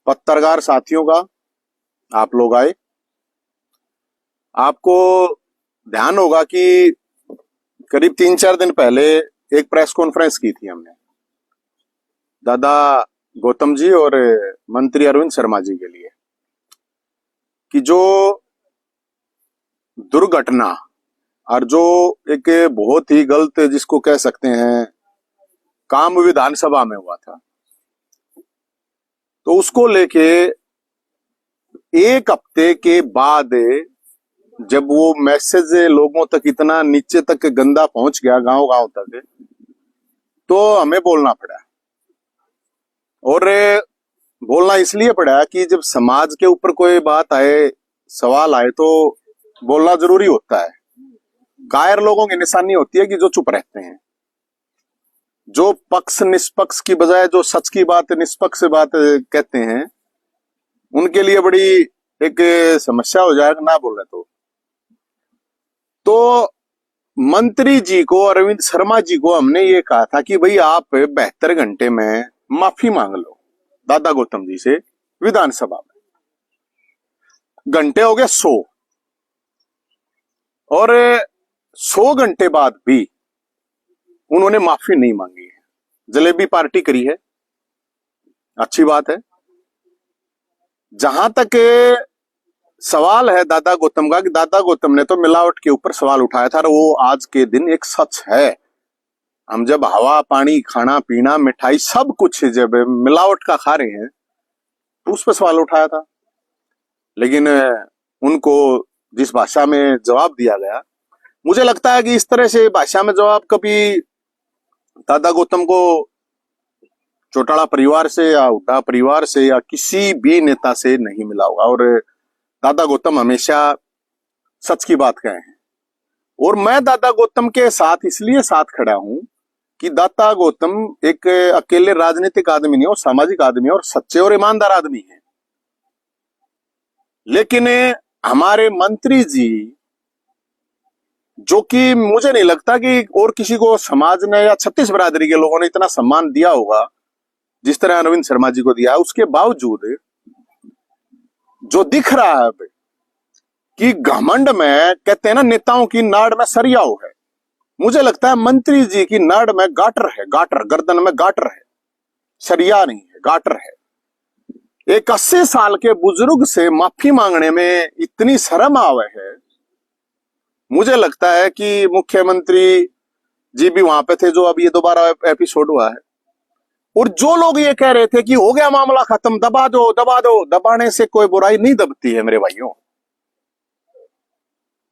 पत्रकार साथियों का, आप लोग आए। आपको ध्यान होगा कि करीब 3-4 दिन पहले एक प्रेस कॉन्फ्रेंस की थी हमने दादा गौतम जी और मंत्री अरविंद शर्मा जी के लिए, कि जो दुर्घटना और जो एक बहुत ही गलत जिसको कह सकते हैं काम विधानसभा में हुआ था, तो उसको लेके एक हफ्ते के बाद जब वो मैसेज लोगों तक इतना नीचे तक गंदा पहुंच गया, गांव गांव तक, तो हमें बोलना पड़ा। और बोलना इसलिए पड़ा कि जब समाज के ऊपर कोई बात आए, सवाल आए, तो बोलना जरूरी होता है। कायर लोगों की निशानी होती है कि जो चुप रहते हैं, जो पक्ष निष्पक्ष की बजाय जो सच की बात निष्पक्ष बात कहते हैं, उनके लिए बड़ी एक समस्या हो जाएगा ना बोले तो मंत्री जी को, अरविंद शर्मा जी को हमने ये कहा था कि भाई आप 72 घंटे में माफी मांग लो दादा गौतम जी से विधानसभा में। घंटे हो गए 100 और 100 घंटे बाद भी उन्होंने माफी नहीं मांगी है। जलेबी पार्टी करी है, अच्छी बात है। जहां तक सवाल है दादा गौतम का, कि दादा गौतम ने तो मिलावट के ऊपर सवाल उठाया था, और वो आज के दिन एक सच है। हम जब हवा पानी खाना पीना मिठाई सब कुछ जब मिलावट का खा रहे हैं तो उस पर सवाल उठाया था। लेकिन उनको जिस भाषा में जवाब दिया गया, मुझे लगता है कि इस तरह से भाषा में जवाब कभी दादा गौतम को चौटाला परिवार से या हुड्डा परिवार से या किसी भी नेता से नहीं मिला होगा। और दादा गौतम हमेशा सच की बात कहे हैं, और मैं दादा गौतम के साथ इसलिए साथ खड़ा हूं कि दादा गौतम एक अकेले राजनीतिक आदमी नहीं, और सामाजिक आदमी है, और सच्चे और ईमानदार आदमी है। लेकिन हमारे मंत्री जी, जो कि मुझे नहीं लगता कि और किसी को समाज ने या छत्तीस बिरादरी के लोगों ने इतना सम्मान दिया होगा जिस तरह अरविंद शर्मा जी को दिया है, उसके बावजूद जो दिख रहा है कि घमंड में, कहते हैं ना नेताओं की नाड़ में सरियाव है, मुझे लगता है मंत्री जी की नाड़ में गाटर है, गाटर, गर्दन में गाटर है, सरिया नहीं है, गाटर है। एक 80 साल के बुजुर्ग से माफी मांगने में इतनी शर्म आवे है। मुझे लगता है कि मुख्यमंत्री जी भी वहां पे थे जो अब ये दोबारा एपिसोड हुआ है, और जो लोग ये कह रहे थे कि हो गया मामला खत्म, दबा दो दबा दो, दबाने से कोई बुराई नहीं दबती है मेरे भाइयों।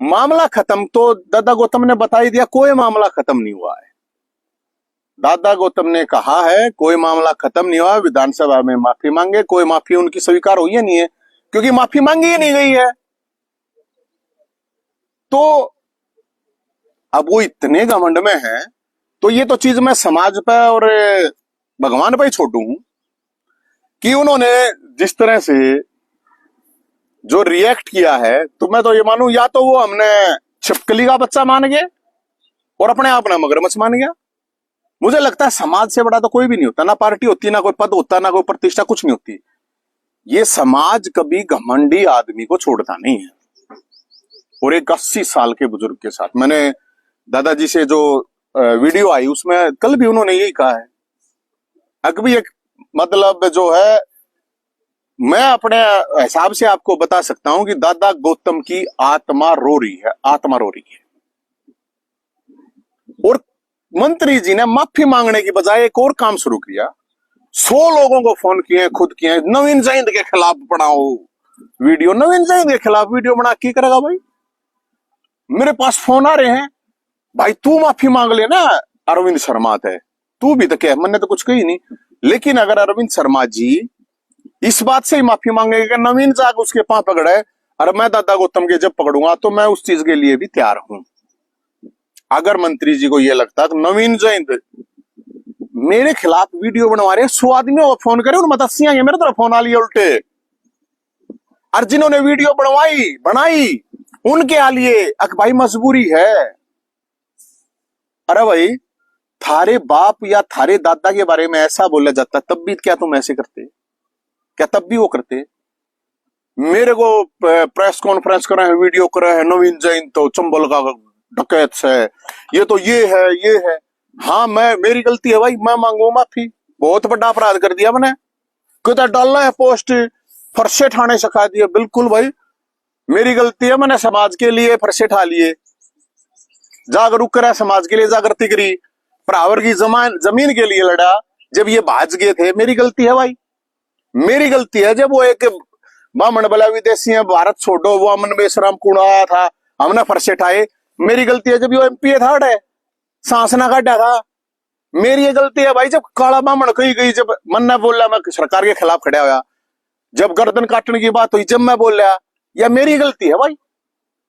मामला खत्म तो दादा गौतम ने बता ही दिया, कोई मामला खत्म नहीं हुआ है। दादा गौतम ने कहा है कोई मामला खत्म नहीं हुआ, विधानसभा में माफी मांगे, कोई माफी उनकी स्वीकार हुई नहीं है, क्योंकि माफी मांगी ही नहीं गई है। तो अब वो इतने घमंड में है, तो ये तो चीज मैं समाज पे और भगवान पे ही छोड़ू कि उन्होंने जिस तरह से जो रिएक्ट किया है, तो मैं तो ये मानूं या तो वो हमने छिपकली का बच्चा मान गए और अपने आप ने मगरमच्छ मान गया। मुझे लगता है समाज से बड़ा तो कोई भी नहीं होता, ना पार्टी होती, ना कोई पद होता, ना कोई प्रतिष्ठा, कुछ नहीं होती। ये समाज कभी घमंडी आदमी को छोड़ता नहीं है। और एक 80 साल के बुजुर्ग के साथ मैंने दादाजी से जो वीडियो आई, उसमें कल भी उन्होंने यही कहा है। अभी एक मतलब जो है, मैं अपने हिसाब से आपको बता सकता हूं कि दादा गौतम की आत्मा रो रही है, आत्मा रो रही है। और मंत्री जी ने माफी मांगने की बजाय एक और काम शुरू किया। 100 लोगों को फोन किए, खुद किए, नवीन जैद के खिलाफ बनाओ वीडियो। नवीन जैद के खिलाफ वीडियो बना की करेगा भाई? मेरे पास फोन आ रहे हैं, भाई तू माफी मांग लेना, अरविंद शर्मा थे, तू भी तो कह, मैंने तो कुछ कही नहीं। लेकिन अगर अरविंद शर्मा जी इस बात से ही माफी मांगेगा कि नवीन जाग उसके पांव पकड़े, और मैं दादा गौतम के जब पकड़ूंगा तो मैं उस चीज के लिए भी तैयार हूं। अगर मंत्री जी को यह लगता तो नवीन जैद मेरे खिलाफ वीडियो बनवा रहे, 100 आदमियों को फोन करे, उनमें 80 आएंगे मेरे तरफ फोन आ लिए उल्टे, और जिन्होंने वीडियो बनाई उनके आ लिए अक भाई मजबूरी है। अरे भाई, थारे बाप या थारे दादा के बारे में ऐसा बोला जाता, तब भी क्या तुम ऐसे करते? क्या तब भी वो करते? मेरे को प्रेस कॉन्फ्रेंस कर रहे हैं, वीडियो कर रहे हैं, नवीन जैन तो चंबल का डकैत है, ये तो ये है। हाँ, मेरी गलती है भाई, मैं मांगू माफी। बहुत बड़ा अपराध कर दिया मैंने, कितना डालना है पोस्ट, फरसे ठाने सिखा दिए। बिल्कुल भाई, मेरी गलती है, मैंने समाज के लिए फरसे ठा लिए, जागरूक करा, समाज के लिए जागृति करी, बराबर की जमीन के लिए लड़ा। जब ये भाज गए थे, मेरी गलती है भाई, मेरी गलती है। जब वो एक बामण बला विदेशी है, भारत छोड़ो, वो अमन बेशराम कूड़ा आया था, हमने फरसे ठाए, मेरी गलती है। जब वो एमपी थर्ड है, सांस ना काटा था, मेरी ये गलती है भाई। जब काला बामण कही गई, जब मन्ना बोला मैं सरकार के खिलाफ खड़ा होया, जब गर्दन काटने की बात हुई, जब मैं बोल रहा, या मेरी गलती है भाई।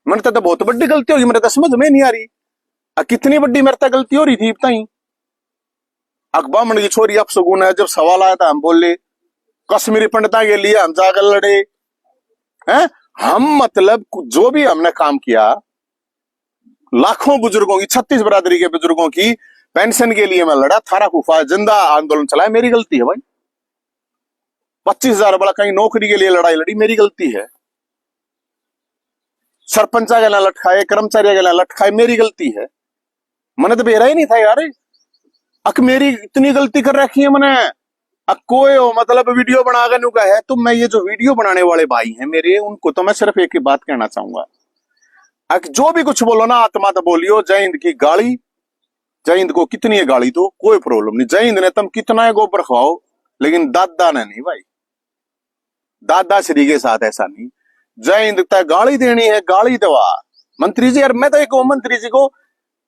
मैंने तो बहुत बड़ी गलती होगी, मेरे तो समझ में नहीं आ रही कितनी बड़ी मेरे तक गलती हो रही थी बताई। बामण की छोरी अपसगुन है, जब सवाल आया था हम बोले कश्मीरी पंडिता के लिए हम जाकर लड़े हैं। हम मतलब जो भी हमने काम किया, लाखों बुजुर्गों की, 36 बिरादरी के बुजुर्गों की पेंशन के लिए मैं लड़ा, थारा खुफा जिंदा आंदोलन चलाया, मेरी गलती है भाई। 25,000 बड़ा कहीं नौकरी के लिए लड़ाई लड़ी, मेरी गलती है। सरपंचा के लटकाए, कर्मचारी के लटकाए, मेरी गलती है। मैंने तो बेरा ही नहीं था यार, मेरी इतनी गलती कर रखी है मैंने। कोई हो मतलब वीडियो बनाकर नु का है, तो मैं ये जो वीडियो बनाने वाले भाई हैं मेरे, उनको तो मैं सिर्फ एक ही बात कहना चाहूंगा, जो भी कुछ बोलो ना, आत्मा तो बोलियो। जय हिंद की गाली, जय हिंद को कितनी है गाली तो कोई प्रॉब्लम नहीं, जय हिंद ने तुम कितना है गोबर खवाओ, लेकिन दादा ने नहीं भाई, दादा श्री के साथ ऐसा नहीं। जय हिंद तक गाली देनी है, गाली दवा। मंत्री जी, यार मैं तो एक मंत्री जी को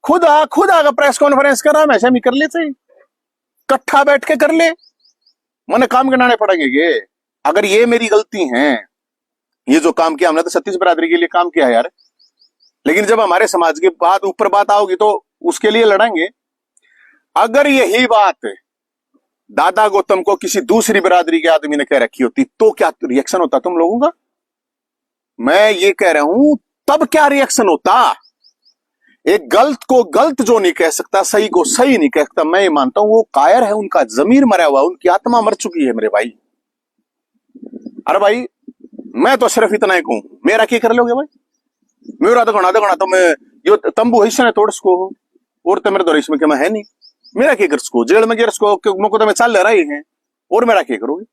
खुद आकर प्रेस कॉन्फ्रेंस करा, हमेशा भी कर लेते, इकट्ठा बैठ के कर ले, मैंने काम गिनाने पड़ेंगे। अगर ये मेरी गलती है, ये जो काम किया हमने, तो 36 बिरादरी के लिए काम किया यार, लेकिन जब हमारे समाज की बात ऊपर बात आओगी तो उसके लिए लड़ेंगे। अगर यही बात दादा गौतम को किसी दूसरी बिरादरी के आदमी ने कह रखी होती, तो क्या रिएक्शन होता तुम लोगों का? मैं ये कह रहा हूं, तब क्या रिएक्शन होता? एक गलत को गलत जो नहीं कह सकता, सही को सही नहीं कह सकता, मैं ये मानता हूं वो कायर है, उनका जमीर मरा हुआ, उनकी आत्मा मर चुकी है मेरे भाई। अरे भाई, मैं तो सिर्फ इतना ही कहूं, मेरा क्या कर लोगे भाई? मेरा तो गणा तो मैं यो तंबू हिस्सा ने तोड़ सको, और तो मेरे तो इसमें क्या मैं है नहीं, मेरा क्या कर सको? जेल में गिर सको, मुझको तो मैं चल रहा ही है, और मेरा क्या करोगे?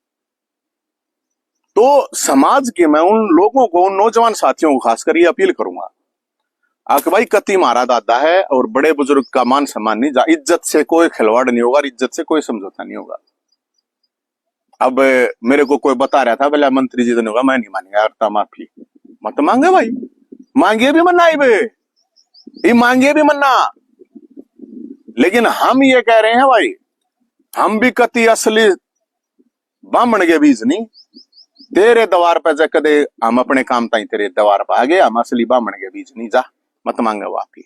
तो समाज के मैं उन लोगों को, उन नौजवान साथियों को खासकर ये अपील करूंगा, भाई कति मारा दादा है, और बड़े बुजुर्ग का मान सम्मान नहीं जा, इज्जत से कोई खिलवाड़ नहीं होगा, इज्जत से कोई समझौता नहीं होगा। अब मेरे को कोई बता रहा था, बोला मंत्री जी तो नहीं होगा, मैं नहीं मानेगा यार, माफी मत मांगे भाई, मांगे भी मन्ना, ये मांगे भी मन्ना। लेकिन हम ये कह रहे हैं भाई, हम भी कति असली बामण के बीज नहीं, तेरे द्वार पे जा कदे हम अपने काम ताई तेरे द्वार पे आ गए, हम असली बामण के बीज नहीं, जा मत मांगे वापी।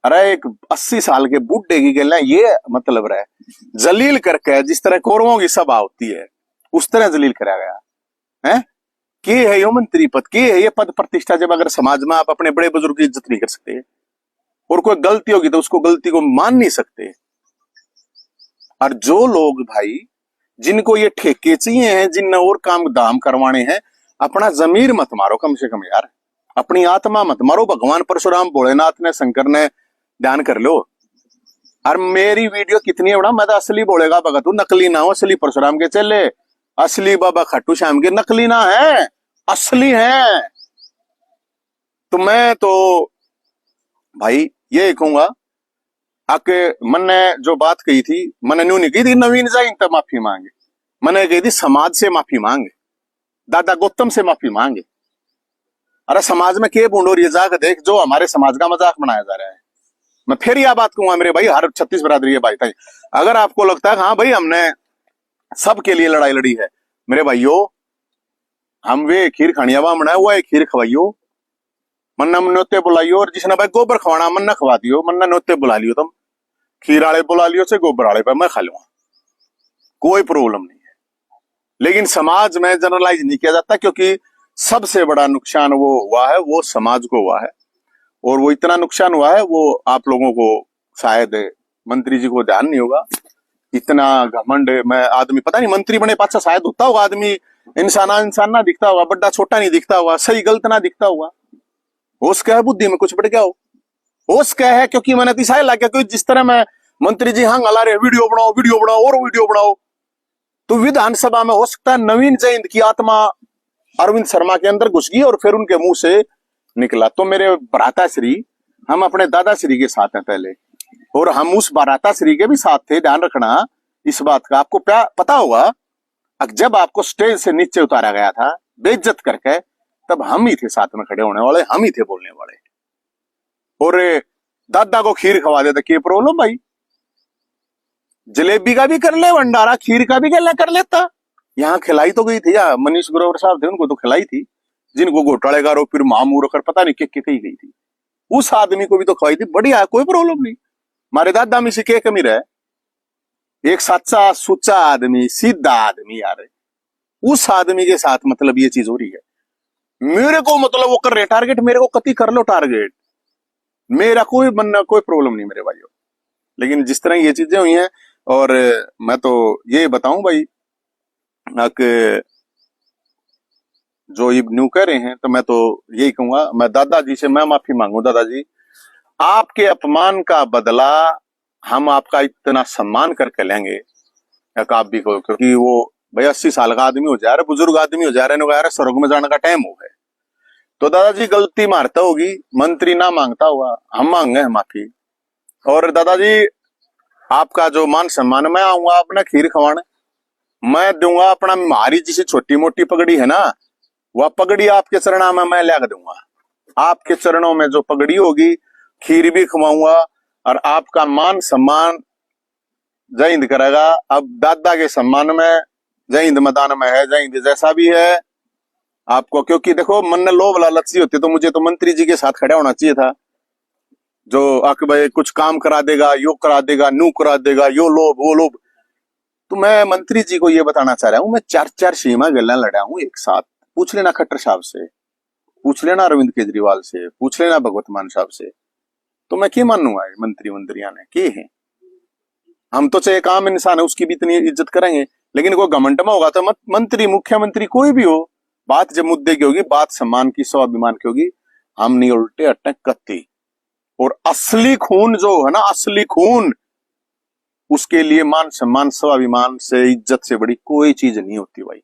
अरे एक 80 साल के बूढ़े की गल है, ये मतलब रहे जलील करके, जिस तरह कौरवों की सभा होती है उस तरह जलील करा गया है। के है यो मंत्री पद, के है ये पद प्रतिष्ठा, जब अगर समाज में आप अपने बड़े बुजुर्ग की इज्जत नहीं कर सकते, और कोई गलती होगी तो उसको गलती को मान नहीं सकते। और जो लोग भाई जिनको ये ठेके चाहिए हैं, जिनने और काम दाम करवाने हैं, अपना जमीर मत मारो कम से कम यार, अपनी आत्मा मत मारो। भगवान परशुराम भोलेनाथ ने, शंकर ने ध्यान कर लो। और मेरी वीडियो कितनी है बड़ा, मैं तो असली बोलेगा भगत हूं, नकली ना हो। असली परशुराम के चले, असली बाबा खाटू श्याम के, नकली ना है, असली है। तो मैं तो भाई ये कहूंगा, आके मैंने जो बात कही थी, मैंने न्यू नहीं कही थी नवीन जाइन तक माफी मांगे, मैंने कही थी समाज से माफी मांगे, दादा गौतम से माफी मांगे। अरे समाज में के बूंद हो रही है, जाकर देख, जो हमारे समाज का मजाक बनाया जा रहा है। मैं फिर यह बात कहूंगा मेरे भाई, हर 36 बिरादरी है भाई ताई, अगर आपको लगता है हाँ भाई हमने सबके लिए लड़ाई लड़ी है, मेरे भाइयों, हम वे खीर खानिया बनाए, वो एक खीर खवाइयो, मन्ना नोते बुलाइयो, और जिसने भाई गोबर खवाना मन्ना खवा दियो, मन्ना नोते बुला लियो, तुम खीर वाले बुला लियो से गोबर वाले पे मैं खा लूंगा, कोई प्रॉब्लम नहीं है। लेकिन समाज में जनरलाइज नहीं किया जाता, क्योंकि सबसे बड़ा नुकसान वो हुआ है, वो समाज को हुआ है, और वो इतना नुकसान हुआ है वो आप लोगों को शायद मंत्री जी को ध्यान नहीं होगा। इतना घमंड मैं आदमी पता नहीं मंत्री बने पाछा शायद होता होगा आदमी इंसान ना दिखता होगा, बड़ा छोटा नहीं दिखता होगा, सही गलत ना दिखता होगा। होश क्या है बुद्धि में कुछ बढ़ गया हो। होश क्या है क्योंकि मैंने दिशाए ला क्योंकि जिस तरह मैं मंत्री जी हाँ गला रहे वीडियो बनाओ और वीडियो बनाओ, तो विधानसभा में हो सकता है नवीन जयंत की आत्मा अरविंद शर्मा के अंदर घुस गई और फिर उनके मुंह से निकला। तो मेरे भ्राताश्री हम अपने दादाश्री के साथ हैं पहले, और हम उस भ्राताश्री के भी साथ थे। ध्यान रखना इस बात का। आपको पता होगा जब आपको स्टेज से नीचे उतारा गया था बेइज्जत करके, तब हम ही थे साथ में खड़े होने वाले, हम ही थे बोलने वाले। और दादा को खीर खवा देता, क्या प्रॉब्लम भाई? जलेबी का भी कर ले, भंडारा खीर का भी कर लेता। यहाँ खिलाई तो गई थी, या मनीष ग्रोवर साहब थे उनको तो खिलाई थी, जिनको घोटालेगार और फिर मामूर कर पता नहीं के कही गई थी, उस आदमी को भी तो खवाई थी। बढ़िया, कोई प्रॉब्लम नहीं। हमारे दादा में से क्या कमी रहे? एक सच्चा सुच्चा आदमी, सीधा आदमी यार, उस आदमी के साथ मतलब ये चीज हो रही है। मेरे को मतलब वो कर रहे टारगेट, मेरे को कति कर लो टारगेट, मेरा कोई बनना कोई प्रॉब्लम नहीं मेरे भाइयों। लेकिन जिस तरह ये चीजें हुई हैं, और मैं तो ये बताऊं भाई जो ये न्यू कह रहे हैं, तो मैं तो यही कहूंगा, मैं दादाजी से मैं माफी मांगू। दादाजी, आपके अपमान का बदला हम आपका इतना सम्मान करके लेंगे, आप भी को, क्योंकि वो भाई 80 साल का आदमी हो जा रहा है, बुजुर्ग आदमी हो जा रहा है, स्वर्ग में जाने का टाइम हो है। तो दादाजी गलती मारता होगी, मंत्री ना मांगता हुआ, हम मांगे माफी। और दादाजी आपका जो मान सम्मान, मैं आऊंगा अपना खीर खवाने, मैं दूंगा अपना, हमारी जिसे छोटी मोटी पगड़ी है ना, वह पगड़ी आपके चरणों में मैं लगा दूंगा। आपके चरणों में जो पगड़ी होगी, खीर भी खवाऊंगा, और आपका मान सम्मान जय हिंद करेगा। अब दादा के सम्मान में जय हिंद मैदान में है, जय हिंद जैसा भी है आपको, क्योंकि देखो मन में लोभ लालची होती तो मुझे तो मंत्री जी के साथ खड़ा होना चाहिए था, जो आके भाई कुछ काम करा देगा, यो करा देगा, नू करा देगा, यो लोभ वो लोभ। तो मैं मंत्री जी को ये बताना चाह रहा हूं, मैं 4 सीमा गल्ला लड़ा हूं एक साथ। पूछ लेना खट्टर साहब से, पूछ लेना अरविंद केजरीवाल से, पूछ लेना भगवत मान साहब से। तो मैं क्या मानूंगा मंत्रिया ने के है? हम तो चाहे एक आम इंसान है, उसकी भी इतनी इज्जत करेंगे, लेकिन कोई घमंड में होगा तो मंत्री मुख्यमंत्री कोई भी हो, बात जब मुद्दे की होगी, बात सम्मान की स्वाभिमान की होगी, हम नहीं उल्टे अटक कत्ती। और असली खून जो है ना, असली खून, उसके लिए मान सम्मान स्वाभिमान से इज्जत से बड़ी कोई चीज नहीं होती भाई।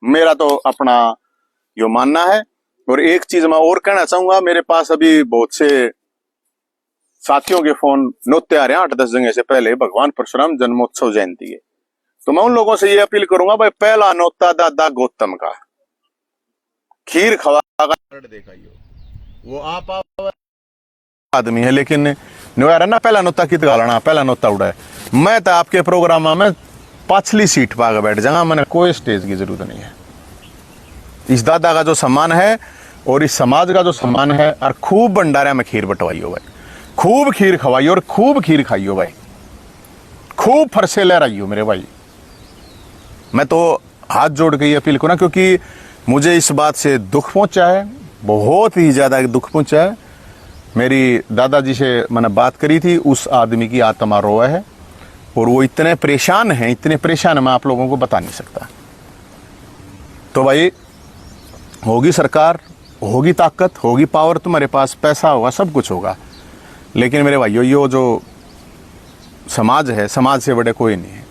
मेरा तो अपना यो मानना है। और एक चीज मैं और कहना चाहूंगा, मेरे पास अभी बहुत से साथियों के फोन नोते आ रहे हैं 8-10 जगह से पहले, भगवान परशुराम जन्मोत्सव जयंती है, तो मैं उन लोगों से ये अपील करूंगा भाई, पहला नोता दादा गौतम का खीर खवा देखा, वो आप आदमी है, लेकिन ना पहला नोता कित गालना, पहला नोता उड़ा है। मैं तो आपके प्रोग्राम में पाछली सीट पर बैठ जाऊंगा, मैंने कोई स्टेज की जरूरत नहीं है। इस दादा का जो सम्मान है और इस समाज का जो सम्मान है, और खूब भंडारा में खीर बंटवाइयो भाई, खूब खीर खवाइयो और खूब खीर खाइयो भाई, खूब फरसे लहराइयो मेरे भाई। मैं तो हाथ जोड़ के ये अपील करूं, क्योंकि मुझे इस बात से दुख पहुंचा है, बहुत ही ज्यादा दुख पहुंचा है। मेरी दादाजी से मैंने बात करी थी, उस आदमी की आत्मा रोए है, और वो इतने परेशान हैं, इतने परेशान है, मैं आप लोगों को बता नहीं सकता। तो भाई होगी सरकार, होगी ताकत, होगी पावर तुम्हारे पास, पैसा होगा, सब कुछ होगा, लेकिन मेरे भाइयों यो जो समाज है, समाज से बड़े कोई नहीं है,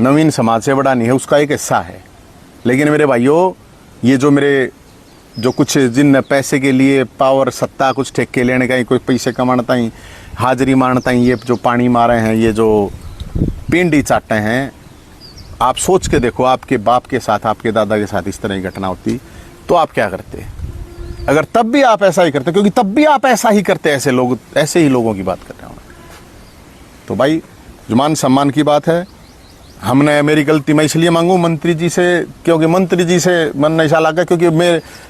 नवीन समाज से बड़ा नहीं है, उसका एक हिस्सा है। लेकिन मेरे भाइयों, ये जो मेरे जो कुछ जिन पैसे के लिए पावर सत्ता कुछ ठेके लेने का ही, कोई पैसे कमाना ही, हाजिरी मारता ही, ये जो पानी मारे हैं, ये जो पिंडी चाटे हैं, आप सोच के देखो, आपके बाप के साथ, आपके दादा के साथ इस तरह की घटना होती तो आप क्या करते? अगर तब भी आप ऐसा ही करते, क्योंकि तब भी आप ऐसा ही करते, ऐसे लोग, ऐसे ही लोगों की बात कर रहे हो। तो भाई जुमान सम्मान की बात है, हमने, मेरी गलती मैं इसलिए मांगू मंत्री जी से, क्योंकि मंत्री जी से मन ऐसा लगा, क्योंकि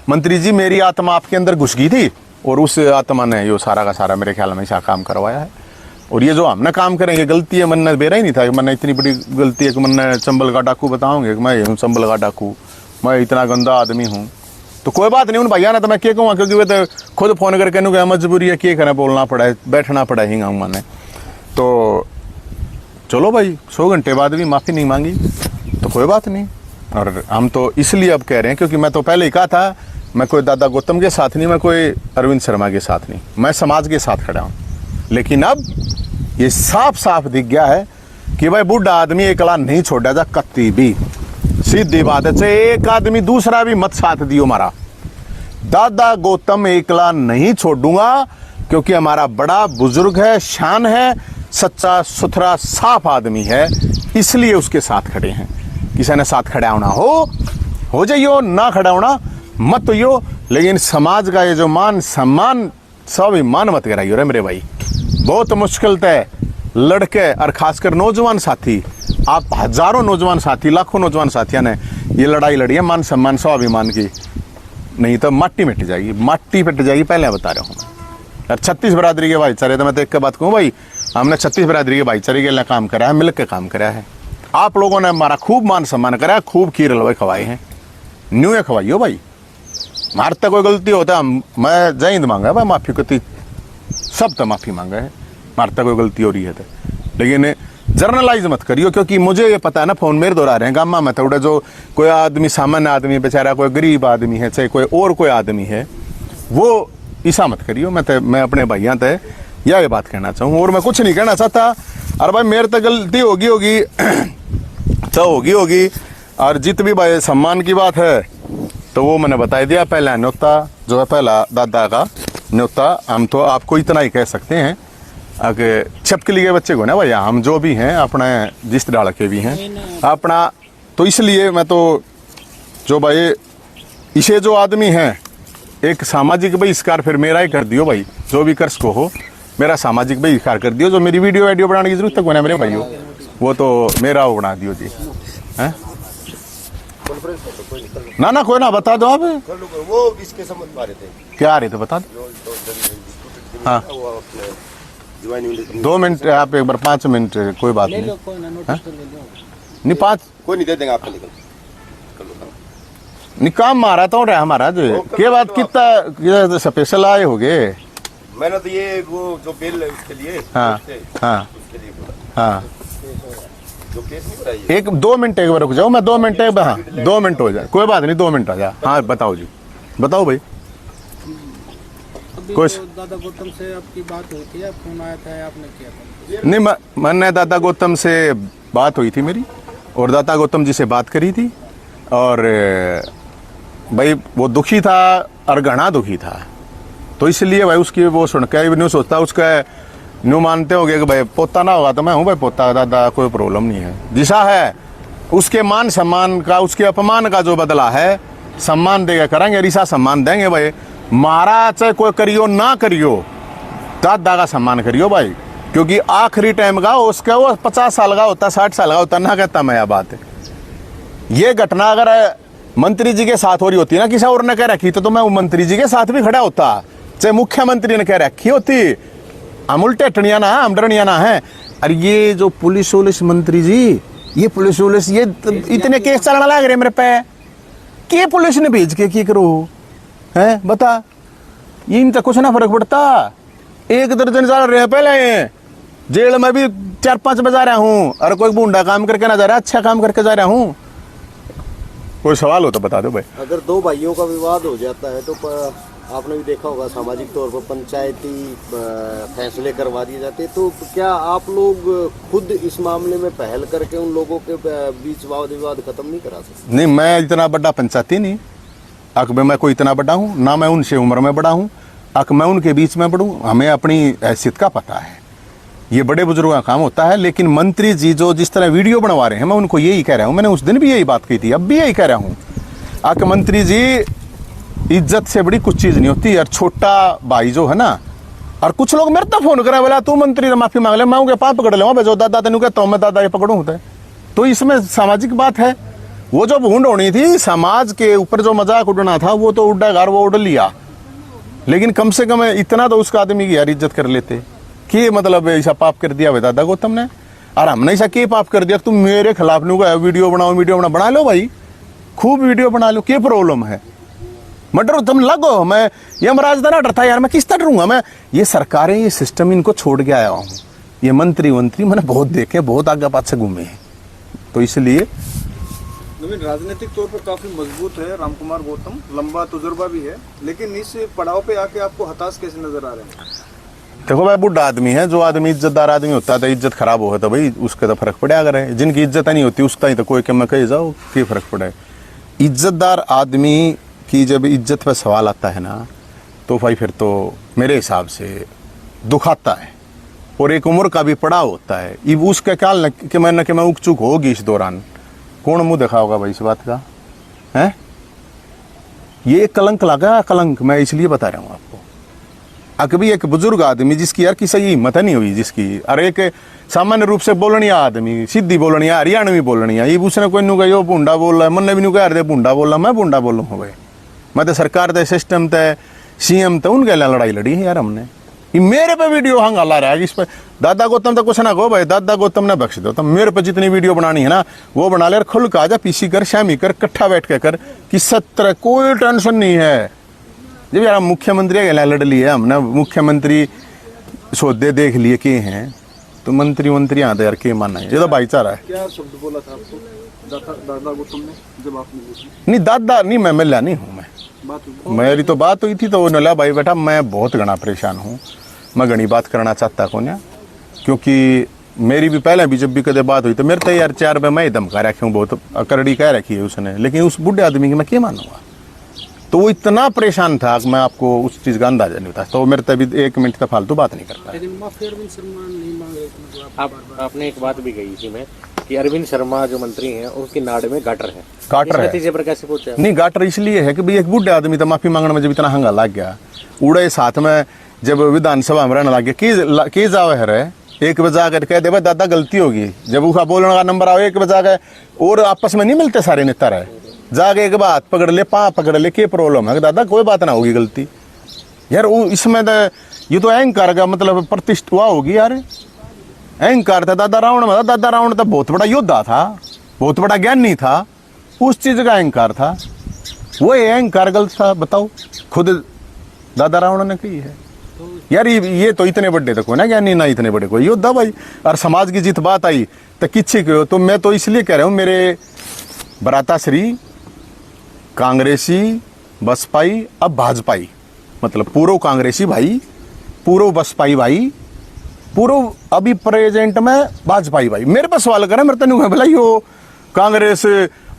मंत्री जी मेरी आत्मा आपके अंदर घुस गई थी, और उस आत्मा ने यो सारा का सारा मेरे ख्याल में ऐसा काम करवाया है। और ये जो हमने काम करेंगे गलती है, मन ने बेरा ही नहीं था कि मैंने इतनी बड़ी गलती है कि मैंने चंबल का डाकू बताऊंगे कि मैं हूँ चंबल का डाकू, मैं इतना गंदा आदमी हूँ। तो कोई बात नहीं, उन भैया ने तो मैं क्या कहूँगा, क्योंकि वे तो खुद फोन करके कहूँ मजबूरी है, क्या करें, बोलना पड़ा है, बैठना पड़ा ही गाँव मैंने। तो चलो भाई 100 घंटे बाद भी माफ़ी नहीं मांगी तो कोई बात नहीं। और हम तो इसलिए अब कह रहे हैं क्योंकि मैं तो पहले ही कहा था, मैं कोई दादा गौतम के साथ नहीं, मैं कोई अरविंद शर्मा के साथ नहीं, मैं समाज के साथ खड़ा हूँ। लेकिन अब ये साफ साफ दिख गया है कि भाई बूढ़ा आदमी एकला नहीं छोड़ा जा कत्ती भी। सीधी बात है, चाहे एक आदमी दूसरा भी मत साथ दियो हमारा, दादा गौतम एकला नहीं छोड़ूंगा, क्योंकि हमारा बड़ा बुजुर्ग है, शान है, सच्चा सुथरा साफ आदमी है, इसलिए उसके साथ खड़े हैं। किसी ने साथ खड़ा होना हो जाइयो, ना खड़ा होना मत होइयो, लेकिन समाज का ये जो मान सम्मान स्वाभिमान मत कराइयो रे मेरे भाई। बहुत मुश्किल तय लड़के और खासकर नौजवान साथी, आप हजारों नौजवान साथी, लाखों नौजवान साथियों ने ये लड़ाई लड़ी है मान सम्मान स्वाभिमान की, नहीं तो माटी मिट जाएगी, माटी पिट जाएगी, पहले बता रहा हूँ। और 36 बरादरी के भाईचारे, तो मैं तो एक बात कहूँ भाई, हमने 36 बरादरी के भाईचारे के लिए काम करा है, मिलकर काम करा है। आप लोगों ने हमारा खूब मान सम्मान करा है, खूब खीर हलवाई खवाए हैं, न्यू है खवाइयो भाई। मार तक कोई गलती होता है मैं जय हिंद मांगा भाई, माफ़ी करती सब तो माफ़ी मांगा है, मार तक कोई गलती हो रही है तो, लेकिन जर्नलाइज मत करियो, क्योंकि मुझे ये पता है ना, फोन मेरे दोहरा रहे हैं गामा में थोड़ा, जो कोई आदमी सामान्य आदमी बेचारा, कोई गरीब आदमी है, चाहे कोई और कोई आदमी है, वो ईसा मत करियो। मैं अपने भैया तय यह बात कहना चाहूँ, और मैं कुछ नहीं कहना चाहता। अरे भाई मेरे तो गलती होगी तो होगी, और जित भी भाई सम्मान की बात है तो वो मैंने बता दिया। पहला न्योता जो है, पहला दादा का न्योता, हम तो आपको इतना ही कह सकते हैं कि छपके लिए बच्चे को ना भैया, हम जो भी हैं अपने जिस डाल के भी हैं अपना, तो इसलिए मैं तो जो भाई इसे जो आदमी है, एक सामाजिक बहिष्कार फिर मेरा ही कर दियो भाई, जो भी कर्ज को हो मेरा सामाजिक बहिष्कार कर दियो। जो मेरी वीडियो बनाने की जरूरत तक बना मेरे भाइयों, वो तो मेरा वो बना दियो जी। हैं ना कोई ना, बता दो आप वो इसके संबंध में आ रहे थे, क्या आ रहे थे बता दो। हाँ 2 मिनट आप एक बार, 5 मिनट कोई बात नहीं, नहीं 5 कोई नहीं दे देंगे आपको, निकल नहीं काम मारा तो रहा हमारा जो के बाद कितना स्पेशल आए हो गए। मैंने तो ये वो जो बिल है उसके लिए, हाँ उसके लिए बोला, हाँ जो केस नहीं कराइए। एक 2 मिनट एक बार रुक जाओ, मैं 2 मिनट, हाँ 2 मिनट हो जाए, कोई बात नहीं 2 मिनट आ जाए। हाँ बताओ जी, बताओ भाई। कुछ दादा गौतम से आपकी बात हुई थी, फोन आया था, आपने किया था? नहीं, मैंने दादा गौतम से बात हुई थी मेरी, और दादा गौतम जी से बात करी थी, और भाई वो दुखी था और घना दुखी था, तो इसलिए भाई उसकी वो सुन के न्यू सोचता, उसका न्यू मानते हो गए कि भाई पोता ना होगा तो मैं हूँ भाई पोता, दादा कोई प्रॉब्लम नहीं है। जिसा है उसके मान सम्मान का, उसके अपमान का जो बदला है, सम्मान देगा करेंगे, रिसा सम्मान देंगे भाई। मारा चाहे कोई करियो ना करियो, दादा का सम्मान करियो भाई, क्योंकि आखिरी टाइम का उसका वो 50 साल का होता, 60 साल का होता, ना कहता मैं यह बात है। ये घटना अगर मंत्री जी के साथ हो रही होती ना, किसी और ने कह रखी तो मैं मंत्री जी के साथ भी खड़ा होता, चाहे मुख्यमंत्री ने कह रखी होती। हम उल्टे टनिया ना है, हम डरनिया ना है। अरे ये जो पुलिस मंत्री जी, ये पुलिस ये इतने केस चलना लग रहे मेरे पे, के पुलिस ने भेज के करो है बता, ये इनका कुछ ना फर्क पड़ता। 1 दर्जन जा रहे हैं पहले, जेल में भी 4-5 बजा रहा हूँ, और कोई बूंदा काम करके ना जा रहा, अच्छा काम करके जा रहा हूँ। कोई सवाल हो तो बता दो भाई। अगर 2 भाइयों का विवाद हो जाता है तो आपने भी देखा होगा सामाजिक तौर पर पंचायती फैसले करवा दिए जाते, तो क्या आप लोग खुद इस मामले में पहल करके उन लोगों के बीच वाद विवाद खत्म नहीं करा सकते? नहीं, मैं इतना बड़ा पंचायती नहीं, अकबर मैं कोई इतना बड़ा हूँ ना, मैं उनसे उम्र में बड़ा हूँ, अक मैं उनके बीच में बढ़ूँ, हमें अपनी हैसियत का पता है, ये बड़े बुजुर्गों का काम होता है। लेकिन मंत्री जी जो जिस तरह वीडियो बनवा रहे हैं, मैं उनको यही कह रहा हूँ, मैंने उस दिन भी यही बात कही थी, अब भी यही कह रहा हूँ, अक मंत्री जी इज्जत से बड़ी कुछ चीज़ नहीं होती। और छोटा भाई जो है ना, और कुछ लोग मेरे तो फोन करा, बोला तू मंत्री ने माफी मांग ले, मैं उनके पाप पकड़ लूँगा, जो दादा तेन कहता हूँ मैं दादा ये पकड़ूँ होता है। तो इसमें सामाजिक बात है, वो जो भूंड होनी थी समाज के ऊपर, जो मजाक उड़ना था वो तो उड़ा घर, वो उड़ लिया, लेकिन कम से कम इतना तो उसका आदमी की यार इज्जत कर लेते कि मतलब ऐसा पाप कर दिया दादा गौतम ने, और हमने ऐसा क्या पाप कर दिया तुम मेरे खिलाफ नहीं गया, वीडियो बनाओ बना लो भाई, खूब वीडियो बना लो, क्या प्रॉब्लम है? मैं डरो तुम लगो, मैं यमराज का ना डरता यार, मैं किस तरह डरूंगा मैं? ये सरकारें, ये सिस्टम इनको छोड़ के आया हूँ, ये मंत्री मैंने बहुत देखे, बहुत आगे पाछे घूमे हैं, तो इसलिए नवीन राजनीतिक तौर पर काफी मजबूत है रामकुमार गौतम, लंबा तजुर्बा भी है, लेकिन इस पड़ाव पे आके आपको हताश कैसे नजर आ रहे हैं? देखो भाई, बुढ़ा आदमी है, जो आदमी इज्जतदार आदमी होता है तो इज्जत खराब हो तो भाई उसके तो फर्क पड़े अगर है, जिनकी इज्जत नहीं होती उसका ही तो कोई के मैं कही जाओ क्या फर्क पड़े। इज्जतदार आदमी की जब इज्जत पे सवाल आता है ना, तो भाई फिर तो मेरे हिसाब से दुख आता है, और एक उम्र का भी पड़ाव होता है। ये उसका ख्याल कि मैं उक चुक होगी इस दौरान, कौन मुंह देखा होगा भाई इस बात का है? ये कलंक लगा, कलंक मैं इसलिए बता रहा हूँ आपको। अकभी एक बुजुर्ग आदमी जिसकी यार किसी हिम्मत नहीं हुई, जिसकी अरे एक सामान्य रूप से बोलनी आदमी, सीधी बोलनी है, हरियाणवी बोलनी है, ये उसने कोई नु कहो भूंडा बोल रहा है, मन ने भी नु कह रहे भूंडा बोल रहा, मैं भूंडा बोलूँ हो भाई? मैं तो सरकार ते सिस्टम ते सीएम तो उनके लिए लड़ाई लड़ी है यार हमने। ये मेरे पे वीडियो हंगाला रहा है इस पर, दादा गौतम तो कुछ ना कहो भाई, दादा गौतम ने बख्श दो, तो मेरे पे जितनी वीडियो बनानी है ना वो बना ले, खुल का जा पीसी कर, शामी कर, कट्ठा बैठ के कर, कि 70 कोई टेंशन नहीं है। जब यार मुख्यमंत्री के लिए लड़ लिए हमने, मुख्यमंत्री सौदे देख लिए के हैं, तो मंत्री आते यार के मानना है, ये तो भाईचारा है। क्या शब्द बोला था आपको दादा गौतम ने जब आपने पूछा? नहीं दादा नहीं, मैं मिला नहीं हूँ, मैं बात हुई? मेरी तो बात हुई थी, तो उन्होंने बोला भाई बेटा मैं बहुत घना परेशान हूँ, मैं घनी बात करना चाहता कौन है, क्योंकि मेरी भी पहले भी जब भी कदे बात हुई तो मेरे तो यार 4 में मैं ही धमका रखी हूँ, बहुत अकड़ी कह रखी है उसने, लेकिन उस बुढ़े आदमी की मैं क्या मानूंगा? तो वो इतना परेशान था कि मैं आपको उस चीज़ का अंदाजा नहीं था, तो मेरे तभी 1 मिनट तक फालतू बात नहीं करता। लेकिन माफी अरविंद शर्मा नहीं मांग रहे थे, मतलब आप आपने एक बात भी कही थी मैं कि अरविंद शर्मा जो मंत्री हैं उसकी नाड़ में गाटर है, गाटर है। इस नतीजे पर कैसे पहुंचे? नहीं, गाटर इसलिए है कि भाई एक बुढ़े आदमी तो माफी मांगने में जब इतना हंगा लग गया, उड़े साथ में जब विधानसभा में रहने लग गया, की जावे है रे, 1 बजे आकर कह दे भाई दादा गलती होगी, जब उसका बोलने का नंबर आओ 1 बजे आ गए, और आपस में नहीं मिलते सारे नेता रहे, जाके एक बात पकड़ ले, पाँव पकड़ ले, क्या प्रॉब्लम है दादा, कोई बात ना होगी गलती यार। वो इसमें तो ये तो अहंकार का मतलब प्रतिष्ठा होगी यार, अहंकार था दादा रावण में। दादा रावण तो बहुत बड़ा योद्धा था, बहुत बड़ा ज्ञानी था, उस चीज का अहंकार था, वो अहंकार गलत था, बताओ खुद दादा रावण ने कही है यार। ये तो इतने बड़े तो कोई ना ज्ञानी, ना इतने बड़े कोई योद्धा भाई, और समाज की जित बात आई तो किच्छी क्यों? तो मैं तो इसलिए कह रहा हूँ, मेरे भ्राताश्री कांग्रेसी, बसपाई, अब भाजपाई, मतलब पूर्व कांग्रेसी भाई, पूर्व बसपाई भाई, पूर्व अभी प्रेजेंट में भाजपाई भाई, मेरे पर सवाल करें, मेरे तो भला यो कांग्रेस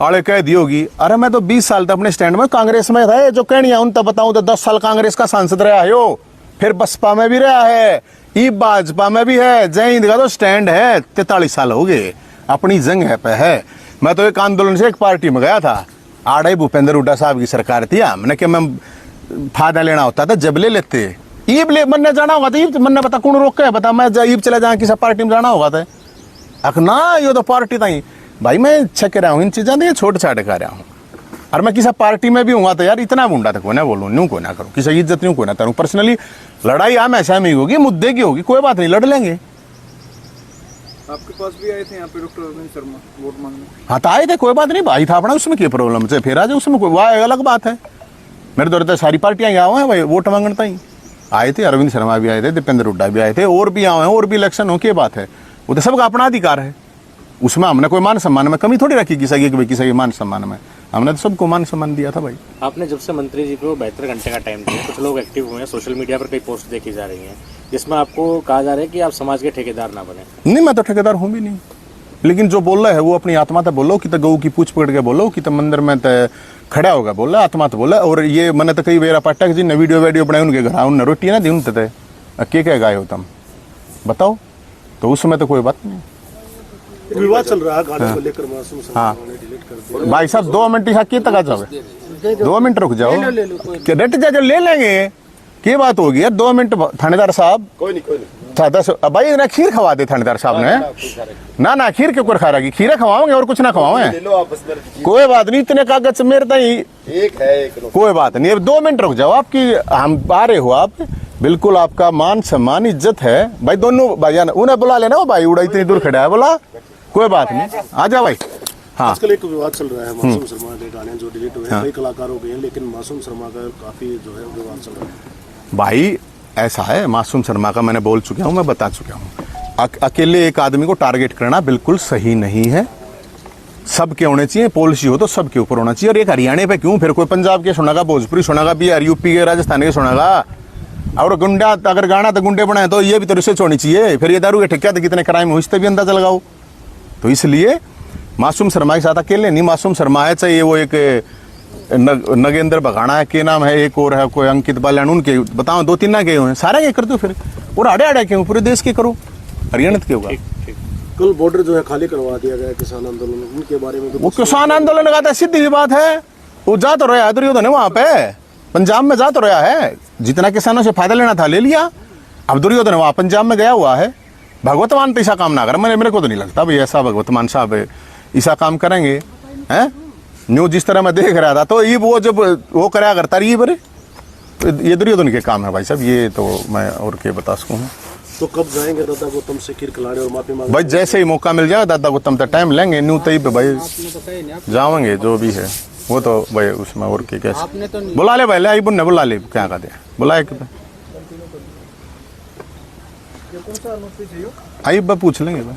आड़े कह दी होगी। अरे मैं तो 20 साल तक अपने स्टैंड में कांग्रेस में था, जो कहनिया उन तक बताऊं तो 10 साल कांग्रेस का सांसद रहा है, यो फिर बसपा में भी रहा है, ये भाजपा में भी है, जय हिंद का तो स्टैंड है, 43 साल हो गए, अपनी जंग है पे है। मैं तो एक आंदोलन से एक पार्टी में गया था, आड़े भूपेंद्र हुड्डा साहब की सरकार थी, हमने कि मैं फायदा लेना होता था जब ले लेते, ईब ले मन ने जाना होगा तो ईब मन ने बता कौन रोक के बता, मैं ईब चला जाऊँ किसी पार्टी में जाना होगा तो अख ना, यो तो पार्टी था भाई, मैं छक रहा हूँ इन चीज़ों से, छोटे छाटे कर रहा हूँ, और मैं किसी पार्टी में भी हूँ तो यार इतना गुंडा तक कोई ना बोलूँ, न्यू कोई ना करूँ, किसी की इज्जत न्यू कोई ना करूँ। पर्सनली लड़ाई हमेशा में होगी, मुद्दे की होगी, कोई बात नहीं, लड़ लेंगे। आपके पास भी आए थे यहाँ पे डॉक्टर अरविंद शर्मा वोट मांगने? हाँ तो आए थे, कोई बात नहीं, भाई था अपना, उसमें क्या प्रॉब्लम है, फिर आ जाए उसमें, कोई वह अलग बात है। मेरे दौर तो सारी पार्टियां यहाँ हुए हैं भाई, वोट मांगने तक आए थे, अरविंद शर्मा भी आए थे, दीपेंद्र हुड्डा भी आए थे, और भी आए हैं, और भी इलेक्शन हो, क्या बात है, वो तो सबका अपना अधिकार है, उसमें हमने कोई मान सम्मान में कमी थोड़ी रखी किसी की मान सम्मान में, हमने तो सबको मान सम्मान दिया था भाई। आपने जब से मंत्री जी को 72 घंटे का टाइम दिया, कुछ लोग एक्टिव हुए हैं, सोशल मीडिया पर कई पोस्ट देखी जा रही हैं जिसमें आपको कहा जा रहा है कि आप समाज के ठेकेदार ना बने। नहीं, मैं तो ठेकेदार हूँ भी नहीं, लेकिन जो बोल रहा है वो अपनी आत्मा तो बोलो, कि तो गऊ की पूछ पकड़ के बोलो, कि तो मंदिर में तो खड़ा होगा बोला, आत्मा तो बोला। और ये मैंने तो कई वेरा पाठक जी ने वीडियो बनाए, उनके घर उन्हें रोटी ना दी उनते, के क्या गाय हो तुम बताओ, तो उस समय तो कोई बात नहीं। विवाद चल रहा है गाने को लेकर, मासूम शर्मा ने डिलीट कर दिया। भाई साहब 2 मिनट यहाँ के तक आ जाओगे, 2 मिनट रुक जाओ, डट जा ले लेंगे, क्या बात होगी यार, 2 मिनट थानेदार साहब, कोई नहीं भाई ना खीर खवा दे थानेदार साहब ने, ना खीर के ऊपर खा रहा, खीरा खवाओगे और कुछ ना खवाओगे, कोई बात नहीं, इतने कागज मेरे तक एक है, कोई बात नहीं, 2 मिनट रुक जाओ, आपकी हम आ रहे हो आप, बिल्कुल आपका मान सम्मान इज्जत है भाई, दोनों भाई उन्हें बुला लेना, वो भाई उड़ा इतनी दूर खड़ा है, बोला कोई बात नहीं, आ जा भाई। हाँ, आजकल एक विवाद चल रहा है मासूम शर्मा के गाने जो डिलीट हुए हैं, कई कलाकार हो गए हैं, लेकिन मासूम शर्मा का काफी जो है विवाद चल रहा है। भाई ऐसा है, मासूम शर्मा का मैंने बोल चुका हूँ, मैं बता चुका हूँ, अकेले एक आदमी को टारगेट करना बिल्कुल सही नहीं है। सबके होने चाहिए, पॉलिसी हो तो सबके ऊपर होना चाहिए। और एक हरियाणा पे क्यों, फिर कोई पंजाब के सुनागा, भोजपुरी सुनागा, बिहार यूपी के राजस्थान के सुनागा। और गुंडा अगर गाना तो गुंडे बनाए तो ये भी तो रिसर्च होनी चाहिए। फिर ये दारू के ठेके तो कितने क्राइम हुए इससे भी अंदाजा लगाओ। तो इसलिए मासूम शर्मा के साथ अकेले नहीं, मासूम शर्मा है, चाहे वो एक नगेंद्र बघाना है, के नाम है, एक और है कोई अंकित बाल्यान, उनके बताओ 2-3 ना गए हुए, सारे के कर दो फिर। और आड़े आड़े क्यों, पूरे देश के करो, हरियाणा के होगा। कल बॉर्डर जो है खाली करवा दिया गया किसान आंदोलन, उनके बारे में वो किसान आंदोलन का सीधी सी बात है, वो जा तो रहा है दुर्योधन वहां पे पंजाब में जा तो रहा है, जितना किसानों से फायदा लेना था ले लिया। अब दुर्योधन वहां पंजाब में गया हुआ है। भगवतमान तो ऐसा काम ना कर, मेरे को तो नहीं लगता भाई ऐसा भगवतमान साहब ऐसा काम करेंगे हैं। न्यूज जिस तरह मैं देख रहा था तो ये वो जब वो कराया करता रही बरे, ये दुर्योधन के काम है भाई साहब, ये तो मैं और क्या बता सकूँ। तो कब जाएंगे दादा गौतम से खीर खिलाने और माफी मांगने? भाई जैसे ही मौका मिल जाएगा दादा गौतम तक टाइम लेंगे, न्यू तई पे भाई जाएंगे, जो भी है वो तो भाई उसमें और क्या कैसे तो बुला ले भाई, ले आई बुन्ने बुला ले, क्या कहते हैं बुलाए कि आई बा पूछ लेंगे भाई।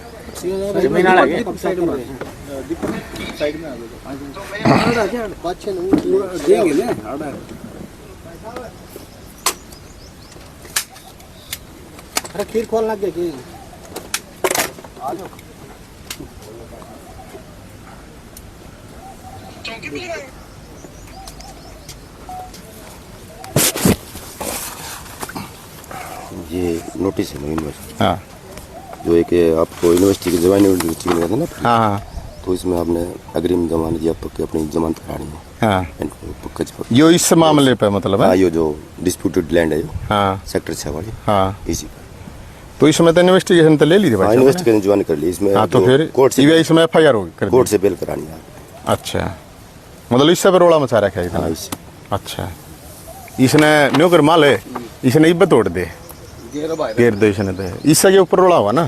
अरे खीर खोलना क्या की ये नोटिस है यूनिवर्सिटी, हाँ जो एक आपको यूनिवर्सिटी की जवान यूनिवर्सिटी में रहते ना, हाँ हाँ तो इसमें आपने अग्रिम जमानत या पक्के अपनी जमानत करानी है। हाँ पक्का यो इस मामले पे मतलब है। हाँ, ये जो डिस्प्यूटेड लैंड है, हाँ सेक्टर 6 वाली, हाँ इसी पर। तो इसमें तो इन्वेस्टिगेशन तो ले ली थी भाई साहब ने। इन्वेस्टिगेशन ज्वाइन कर ली इसमें। हाँ तो जो फिर कोर्ट से इसमें FIR होगी कर दी। कोर्ट से बेल करानी है। अच्छा मतलब इससे पे रोड़ा मचा रखा है हाँ, इतना। इससे अच्छा इसने न्यू कर माल है, इसने इब्बत तोड़ दे घेर दो इसने तो, इससे के ऊपर रोड़ा हुआ ना।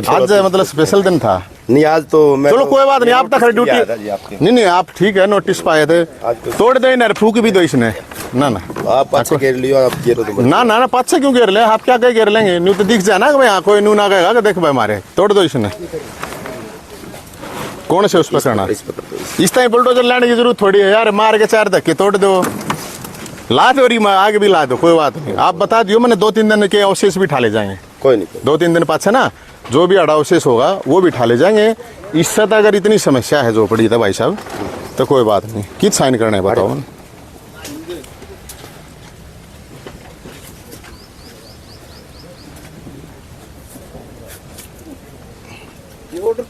आज मतलब स्पेशल दिन था। नहीं आज तो मैं चलो कोई बात नहीं, आप तक ड्यूटी नहीं आप ठीक है, नोटिस पाए थे तोड़ दे ना, फूक भी दो इसने ना ना। आप पाछे घेर लियो, आप घेरो तो ना ना ना पाँच से क्यों घेर ले, आप क्या कह घेर लेंगे, न्यू तो दिख जाए ना कि भाई हाँ कोई न्यू ना कहेगा कि देख भाई मारे तोड़ दो इसने। कौन से उस पर करना, इस टाइम बुलडोजर लाने की जरूरत थोड़ी है यार, मार के 4 धक्के तोड़ दो, ला दो रही आगे भी ला दो, कोई बात नहीं। आप बता दियो, मैंने 2-3 दिन के अवशेष भी ठाले जाएंगे, कोई नहीं। 2-3 दिन पाछे ना जो भी अड़ा अवशेष होगा वो भी ठाले जाएंगे। इससे तो अगर इतनी समस्या है जो पड़ी था भाई साहब तो कोई बात नहीं, किस साइन करना है बताओ।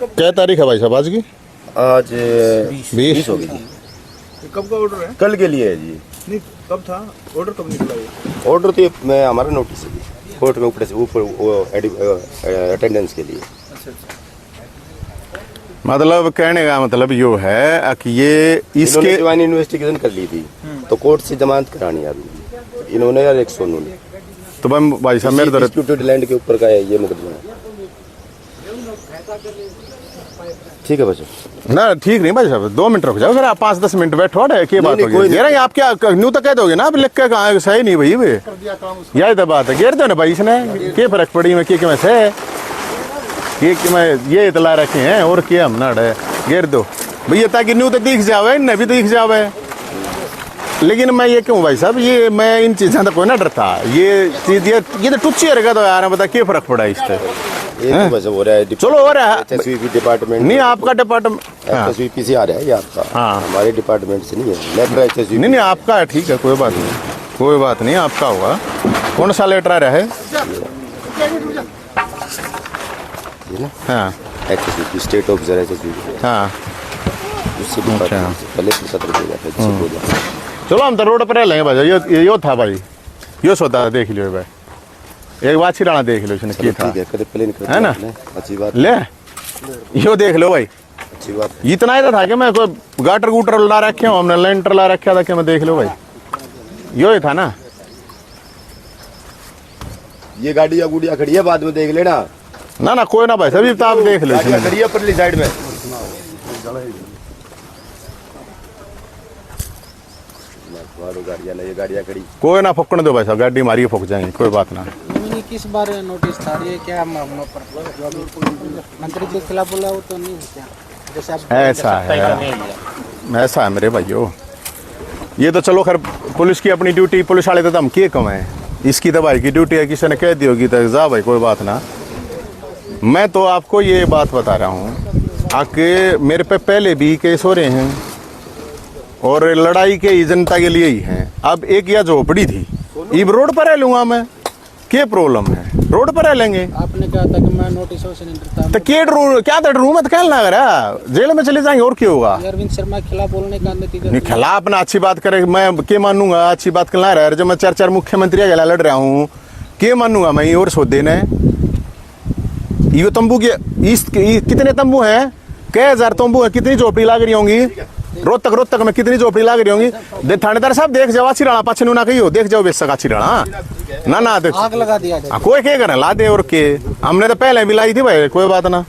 क्या तारीख है भाई साहब आज की? आज 20 हो गई। कब का ऑर्डर है? कल के लिए है जी। नहीं कब था ऑर्डर, कब निकला ये? ऑर्डर तो मैं हमारा नोटिस है कोर्ट में ऊपर से ऊपर अटेंडेंस के लिए। मतलब कहने का मतलब यो है कि ये इसके जवान इन्वेस्टिगेशन कर ली थी तो कोर्ट से जमानत करानी है इन्होंने यार 100 ने। तो भाई साहब मेरे तरफ डिस्प्यूटेड लैंड के ऊपर का है ये मुकदमा। ठीक है बच्चों ना, ठीक नहीं भाई साहब 2 मिनट रुक जाओ, अगर आप 5-10 मिनट बैठो क्या बात नहीं, होगी कोई यार, आप क्या न्यू तो कह दोगे ना, आप लिख के कहा सही नहीं भाई वे यही तो बात है, घेर दो ना भाई इसने, क्या फर्क पड़ी मैं क्या से मैं ये इतला रखे हैं और क्या हम ना घेर दो भैया ताकि न्यू तो दिख जावे, न भी दिख जावे। लेकिन मैं ये क्यों भाई साहब, ये मैं इन चीज़ों का कोई ना डरता, ये चीज ये तो टुच्ची रहेगा तो यार बता क्या फर्क पड़ा इससे। ये तो बस हो रहा है, चलो हो रहा है एचएसवीपी डिपार्टमेंट नहीं, आपका डिपार्टमेंट एचएसवीपी से आ रहा है ये आपका, हाँ। हमारे डिपार्टमेंट से नहीं है। लेटर एचएसवीपी नहीं आपका है, ठीक है कोई बात नहीं, कोई बात नहीं आपका होगा। कौन सा लेटर आ रहा है? हाँ एचएसवीपी स्टेट ऑफिसर एचएसवीपी, हाँ उससे डिपार्टमेंट से पहले पत्र भेजा था जिससे बोला। चलो हम तो रोड पर रह लेंगे भाई, यो था भाई, यो सोता देख लियो भाई, एक बात छिड़ाना देख लो इसने क्या था, ठीक है कदे प्लेन है ना, अच्छी बात ले यो देख लो भाई, अच्छी बात है। इतना ही था कि मैं कोई गाटर गुटर ला रखे हूँ, हमने लेंटर ला रखा था कि मैं देख लो भाई, यो ही था ना। ये गाड़ियाँ गुड़िया खड़ी है बाद में देख लेना। ना ना कोई ना भाई सभी तो आप देख लो गाड़ियाँ इसमें। खड़ी है परली साइड में। मारो गाड़ियाँ ले, ये गाड़ियाँ खड़ी। कोई ना फुकने दो भाई साहब, गाड़ी मारी फुक जाएंगे, कोई बात ना। नहीं, किस बार नोटिस था ये, क्या मामलों पर जो अभी मंत्री के खिलाफ बोला वो तो नहीं है क्या? जैसे आप ऐसा है मेरे भाइयों, ये तो चलो खैर पुलिस की अपनी ड्यूटी, पुलिस वाले तो धमकी कम है, इसकी तो भाई की ड्यूटी है, किसी ने कह दी होगी तो जा भाई कोई बात ना। मैं तो आपको ये बात बता रहा हूँ आके मेरे पे पहले भी केस हो रहे हैं और लड़ाई के ही जनता के लिए ही हैं। अब एक या झोपड़ी थी, अब रोड पर रह लूंगा मैं, क्या प्रॉब्लम है, रोड पर रह लेंगे। आपने कहा था कि मैं नोटिसों से नहीं डरता, तो क्या डरू, क्या तो डरू मत कहना रहा, जेल में चले जाएंगे और क्या होगा। अरविंद शर्मा के खिलाफ बोलने का नतीजा नहीं खिलाफ ना अच्छी बात करे, मैं क्या मानूंगा, अच्छी बात करना रहा है, जब मैं 4 मुख्यमंत्री के लड़ रहा हूँ, क्या मानूंगा मैं और सौदे ने। ये तंबू के कितने तंबू हैं, कई हजार तंबू है, कितनी झोपड़ी लाग रही होंगी, रोहतक में कितनी झोपड़ी लाग रही होंगी। थानेदार साहब देख जाओ, अच्छी राणा पाछे ना कही हो, देख जाओ बेशक अच्छी राणा ना देख, आग लगा दिया जाए। कोई क्या करे ला दे, और के हमने तो पहले भी लाई थी भाई, कोई बात ना,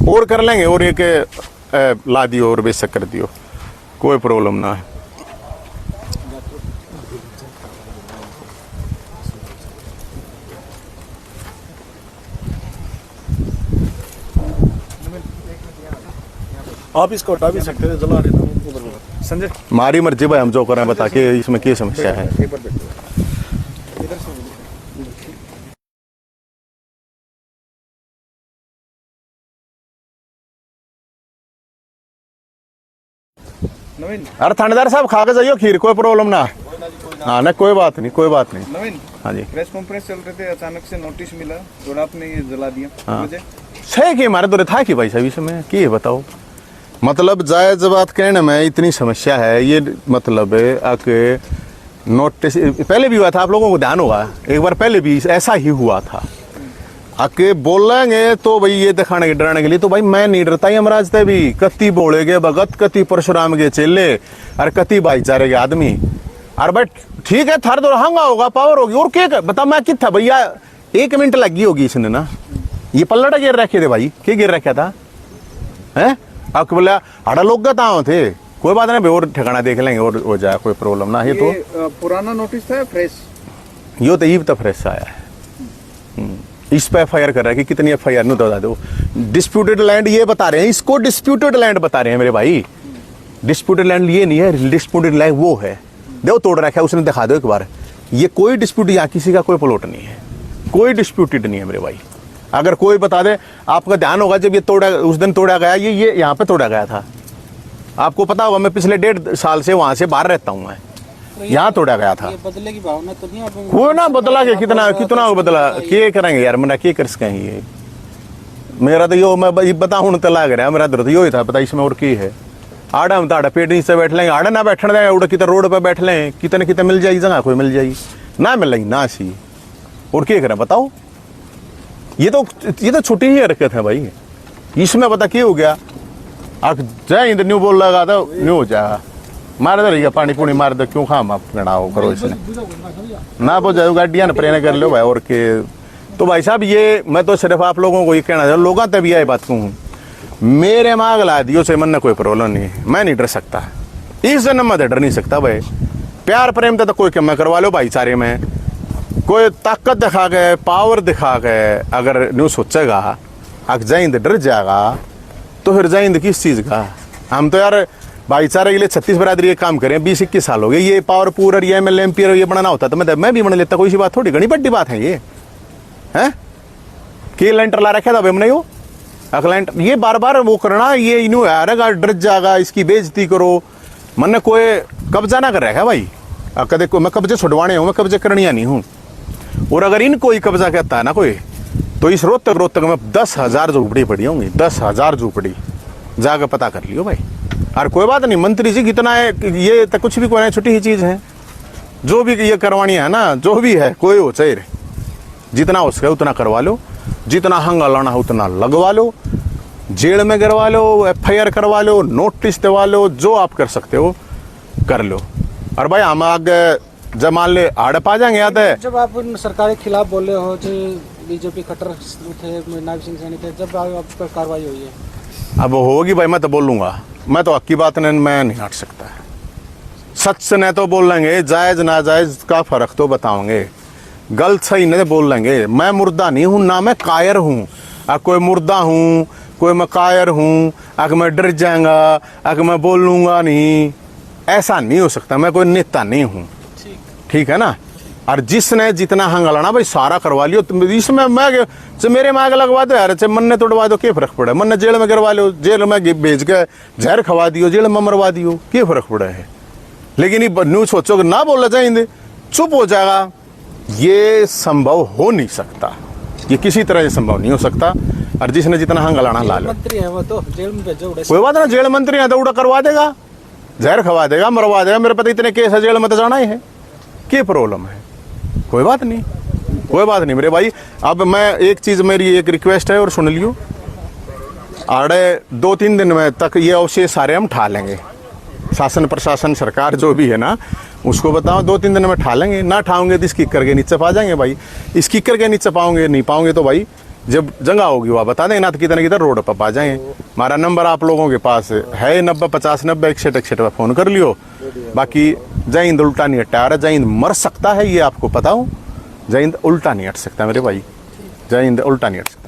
और कर लेंगे, और एक ला दियो और बेशक कर दियो, कोई प्रॉब्लम ना है। आप इसको हटा भी सकते थे, जला देता हूँ उधर। संजय हमारी मर्जी भाई, हम जो करें बता के इसमें क्या समस्या है। नवीन, अरे थानेदार साहब खा के जाइयो खीर, कोई प्रॉब्लम ना। हाँ ना कोई बात नहीं, कोई बात नहीं। नवीन, हाँ जी, प्रेस कॉन्फ्रेंस चल रहे थे, अचानक से नोटिस मिला और आपने ये जला दिया। हाँ। वजह? सही कि हमारे दौरे था कि भाई साहब इसमें क्या बताओ, मतलब जायज बात कहने में इतनी समस्या है, ये मतलब आके नोटिस पहले भी हुआ था, आप लोगों को ध्यान होगा, एक बार पहले भी ऐसा ही हुआ था। आके बोलेंगे तो भाई ये दिखाने के डराने के लिए, तो भाई मैं नहीं डरता, यमराज ते भी कति बोलेगे भगत, कति परशुराम के चेले, और कति भाईचारे के आदमी, और भाई ठीक है थार दो हंगा होगा, पावर होगी, और क्या बता मैं कित था भैया, 1 मिनट लगी होगी इसने ना, ये पल्लड़ा गिर रखे थे भाई, क्या गिर रखा था है, आपको बोला अड़ा लोग थे, कोई बात नहीं, और ठिकाना देख लेंगे और हो जाए, कोई प्रॉब्लम ना है। तो पुराना नोटिस था फ्रेश? यो तो ईव तो फ्रेश आया है, इस पे FIR कर रहा है कि कितनी FIR नहीं बता दो। डिस्प्यूटेड लैंड ये बता रहे हैं, इसको डिस्प्यूटेड लैंड बता रहे हैं मेरे भाई, डिस्प्यूटेड लैंड ये नहीं है, डिस्प्यूटेड लैंड वो है, देखो तोड़ रखा है उसने, दिखा दो एक बार, ये कोई डिस्प्यूट यहाँ किसी का कोई प्लॉट नहीं है, कोई डिस्प्यूटेड नहीं है मेरे भाई। अगर कोई बता दे, आपका ध्यान होगा जब ये तोड़ा, उस दिन तोड़ा गया, ये यहाँ पे तोड़ा गया था, आपको पता होगा, मैं पिछले 1.5 साल से वहां से बाहर रहता हूँ, मैं यहाँ तोड़ा गया था। ये बदले की भावना तो नहीं आप वो ना बदला के कितना बदला, क्या करेंगे यार, मैं क्या कर सकेंगे, मेरा तो यो मैं बताऊँ तो लग रहा है, मेरा दर्द यो ही था, पता इसमें और की है, आड़ा हम ताड़ा पेट नीचे बैठ लेंगे, आड़ा ना बैठने देंगे, उड़ा कितना रोड पे बैठ लें, कितने कितने मिल जाएगी जगह, कोई मिल जाएगी ना, मिल रही ना सी, और क्या करें बताओ, ये तो छोटी ही हरकत है भाई, इसमें पता क्या हो गया, आप जय हिंद न्यू बोल लगा तो न्यू हो जाएगा, मार दो रही पानी पुणी मार दो, क्यों खाम आप गड़ाओ करो इसने ना पो जाओ, गाड़ियाँ ना प्रेरणा कर लो भाई, और के तो भाई साहब ये मैं तो सिर्फ आप लोगों को ये कहना चाहूँ, लोगों तक भी यही बात कहूँ, मेरे मांग ला दियो से मन में कोई प्रॉब्लम नहीं है, मैं नहीं डर सकता, इस जन्म में डर नहीं सकता भाई, प्यार प्रेम तो कोई कम करवा लो भाईचारे में, कोई ताकत दिखा गए, पावर दिखा गए, अगर न्यू सोचेगा अगर जैंद डर जाएगा तो फिर जैंद किस चीज़ का। हम तो यार भाईचारे के लिए 36 बरादरी ये काम करें, 20-21 साल हो गए, ये पावर पूरा ये MLA MP ये बनाना होता तो मैं भी बना लेता, कोई सी बात थोड़ी, घनी बड़ी बात है ये, हैं कि लेंटर ला रखा था हमने, यो अकलेंट ये बार बार वो करना, ये इन्हों आएगा डर जाएगा, इसकी बेइज्जती करो, मन कोई कब्जा ना कर रखा है भाई, कदे को मैं कब्जे छुड़वाने हूँ, मैं कब्जे करनी नहीं हूँ, और अगर इनको ही कब्जा करता है ना कोई, तो इस रोहतक में 10,000 झोपड़ी पड़ी होंगी, 10,000 झोपड़ी, जाकर पता कर लियो भाई। और कोई बात नहीं, मंत्री जी कितना है, ये तो कुछ भी कोई नहीं, छोटी ही चीज़ है, जो भी ये करवानी है ना, जो भी है कोई हो चाहे, जितना हो सके उतना करवा लो, जितना हंगा लाना है उतना लगवा लो, जेल में करवा लो, FIR करवा लो, नोटिस दिवा लो, जो आप कर सकते हो कर लो। और भाई हम आगे जब मान ले आड़प आ जाएंगे, याद है जब आप सरकार के खिलाफ बोले हो, जो बीजेपी कट्टर थे, नायब सिंह सैनी थे, जब आप पर कार्रवाई हुई है? अब होगी भाई, मैं तो बोलूँगा, मैं तो हक की बात नहीं, मैं नहीं हट सकता, सच ने तो बोल लेंगे, जायज नाजायज का फर्क तो बताओगे, गलत सही ने बोल लेंगे। मैं मुर्दा नहीं हूं ना मैं कायर हूं। कोई मुर्दा हूं, कोई मैं कायर हूं, अगर मैं डर जाएगा, अगर मैं बोलूंगा नहीं, ऐसा नहीं हो सकता। मैं कोई नेता नहीं हूं, ठीक है ना। और जिसने जितना हंगाना भाई सारा करवा लियो, तुम इसमें मैं मेरे में आग लगवा दो यार, मन ने तोड़वा दो, क्या फर्क पड़ा। मन ने जेल में गिरवा लो, जेल में भेज के जहर खवा दियो, जेल में मरवा दियो, क्या फर्क पड़ा है। लेकिन ये न्यूज सोचो कि ना बोलना चाहिए, चुप हो जाएगा, ये संभव हो नहीं सकता, ये किसी तरह ये संभव नहीं हो सकता। और जिसने जितना हंगाना ला लो, मंत्री है वो तो जेल में भेजो, कोई बात ना, जेल मंत्री है तो उड़ा करवा देगा, जहर खवा देगा, मरवा देगा। मेरे पता इतने केस है, जेल में तो जाना ही है, क्या प्रॉब्लम है। कोई बात नहीं, कोई बात नहीं मेरे भाई। अब मैं एक चीज, मेरी एक रिक्वेस्ट है और सुन लियो, आड़े 2-3 दिन में तक ये अवशेष सारे हम ठा लेंगे। शासन प्रशासन सरकार जो भी है ना, उसको बताओ 2-3 दिन में ठा लेंगे। ना ठाओगे तो इस किक्कर के नीचे पा जाएंगे भाई। इस किक्कर के नीचे पाओगे नहीं पाओगे तो भाई जब जगह होगी वह बता देंगे, ना तो किधर किधर रोड पर पा जाएंगे। हमारा नंबर आप लोगों के पास है 90 50 90 61 पर फ़ोन कर लियो। बाकी जय हिंद उल्टा नहीं हटा रहा, जय हिंद मर सकता है ये आपको पता हो, जय हिंद उल्टा नहीं हट सकता मेरे भाई, जय हिंद उल्टा नहीं हट सकता।